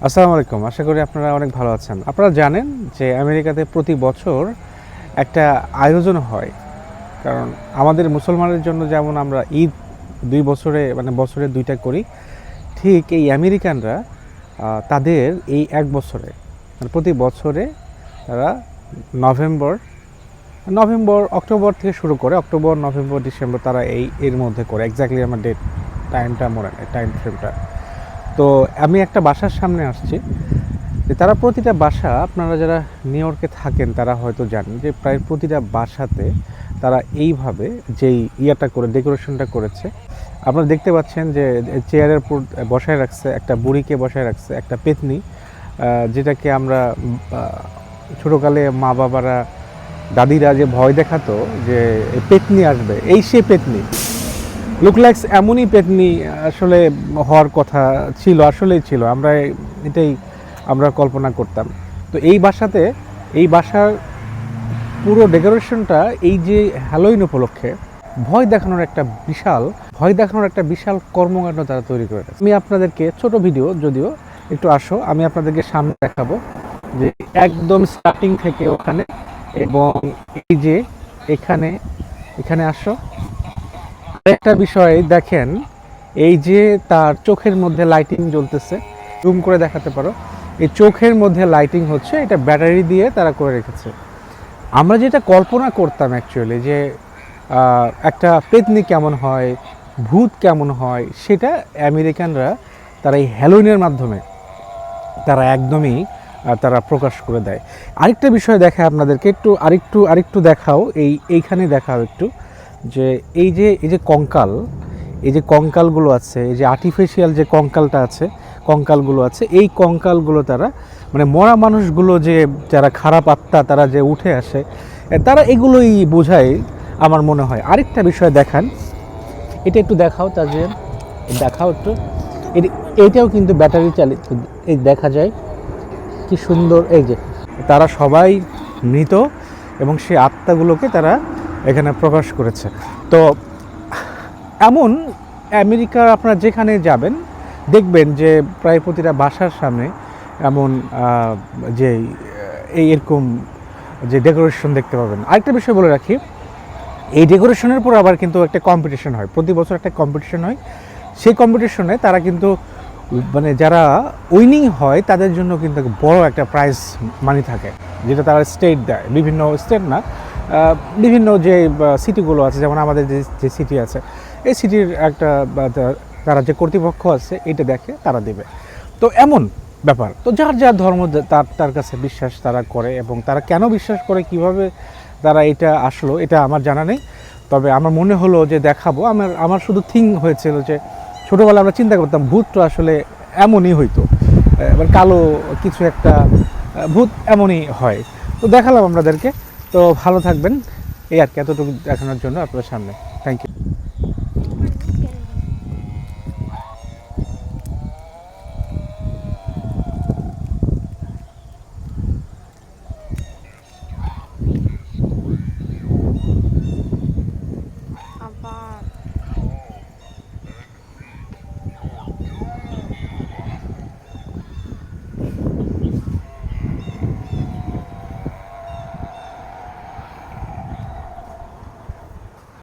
আসসালামু আলাইকুম। আশা করি আপনারা অনেক ভালো আছেন। আপনারা জানেন যে আমেরিকাতে প্রতি বছর একটা আয়োজন হয়। কারণ আমাদের মুসলমানের জন্য যেমন আমরা ঈদ ২ বছরে বছরে ২ টা করি, ঠিক এই আমেরিকানরা তাদের এই ১ বছরে প্রতি বছরে তারা নভেম্বর, অক্টোবর থেকে শুরু করে অক্টোবর, নভেম্বর, ডিসেম্বর তারা এর মধ্যে করে। এক্স্যাক্টলি আমার টাইমটা মনে নেই, টাইম ফ্রেমটা। তো আমি একটা বাসার সামনে আসছি যে তারা প্রতিটা বাসা, আপনারা যারা নিউ ইয়র্কে থাকেন তারা হয়তো জানেন যে প্রায় প্রতিটা বাসাতে তারা এইভাবে যেই করে ডেকোরেশনটা করেছে। আপনারা দেখতে পাচ্ছেন যে চেয়ারের উপর বসায় রাখছে, একটা বুড়িকে বসায় রাখছে, একটা পেতনি, যেটাকে আমরা ছোটোকালে মা বাবারা, দাদিরা যে ভয় দেখাতো যে পেতনি আসবে, এই সে পেতনি লুক লাইক্স এমনই পেতনি আসলে হওয়ার কথা ছিল, আসলেই ছিল। এটাই আমরা কল্পনা করতাম। তো এই বাসার পুরো ডেকোরেশনটা এই যে হ্যালোইন উপলক্ষে ভয় দেখানোর একটা বিশাল কর্মকাণ্ড তারা তৈরি করে দেয়। আমি আপনাদেরকে ছোট ভিডিও, যদিও একটু আসো আমি আপনাদেরকে সামনে দেখাবো যে একদম স্টার্টিং থেকে ওখানে, এবং এই যে এখানে আসো। একটা বিষয় দেখেন, এই যে তার চোখের মধ্যে লাইটিং জ্বলতেছে, জুম করে দেখাতে পারো, এই চোখের মধ্যে লাইটিং হচ্ছে, এটা ব্যাটারি দিয়ে তারা করে রেখেছে। আমরা যেটা কল্পনা করতাম অ্যাকচুয়ালি যে একটা পেতনি কেমন হয়, ভূত কেমন হয়, সেটা আমেরিকানরা তারা এই হ্যালোইনের মাধ্যমে তারা একদমই তারা প্রকাশ করে দেয়। আরেকটা বিষয় দেখায় আপনাদেরকে, আরেকটু দেখাও, এইখানে দেখাও একটু, যে এই যে কঙ্কালগুলো আছে, এই যে আর্টিফিশিয়াল যে কঙ্কালগুলো আছে, এই কঙ্কালগুলো তারা মরা মানুষগুলো যে যারা খারাপ আত্মা তারা যে উঠে আসে, তারা এগুলোই বোঝায় আমার মনে হয়। আরেকটা বিষয় দেখান, এটা একটু দেখাও, তাজরিন দেখাও একটু। এইটাও কিন্তু ব্যাটারি চালিত, এই দেখা যায় কি সুন্দর। এই যে তারা সবাই মৃত এবং সেই আত্মাগুলোকে তারা এখানে প্রকাশ করেছে। তো এমন আমেরিকার আপনারা যেখানে যাবেন দেখবেন যে প্রায় প্রতিটা বাসার সামনে এমন যে এরকম যে ডেকোরেশন দেখতে পাবেন। আরেকটা বিষয় বলে রাখি, এই ডেকোরেশনের পর আবার কিন্তু একটা কম্পিটিশন হয়, প্রতি বছর একটা কম্পিটিশন হয়। সেই কম্পিটিশনে তারা কিন্তু যারা উইনিং হয় তাদের জন্য কিন্তু বড় একটা প্রাইজ মানি থাকে, যেটা তারা স্টেট দেয়, বিভিন্ন স্টেট না, বিভিন্ন যে সিটিগুলো আছে, যেমন আমাদের যে সিটি আছে, এই সিটির একটা তারা যে কর্তৃপক্ষ আছে এটা দেখে তারা দেবে। তো এমন ব্যাপার। তো যার ধর্ম তার কাছে বিশ্বাস তারা করে, এবং তারা কেন বিশ্বাস করে, কিভাবে তারা এটা আসলো, এটা আমার জানা নেই। তবে আমার মনে হলো যে দেখাবো। আমার শুধু থিং হয়েছিল যে ছোটোবেলা আমরা চিন্তা করতাম ভূত তো আসলে এমনই হইতো, কালো কিছু একটা ভূত এমনই হয়। তো দেখালাম আপনাদেরকে। তো ভালো থাকবেন, এই আর কি, এতটুকু দেখানোর জন্য আপনাদের সামনে। Thank you.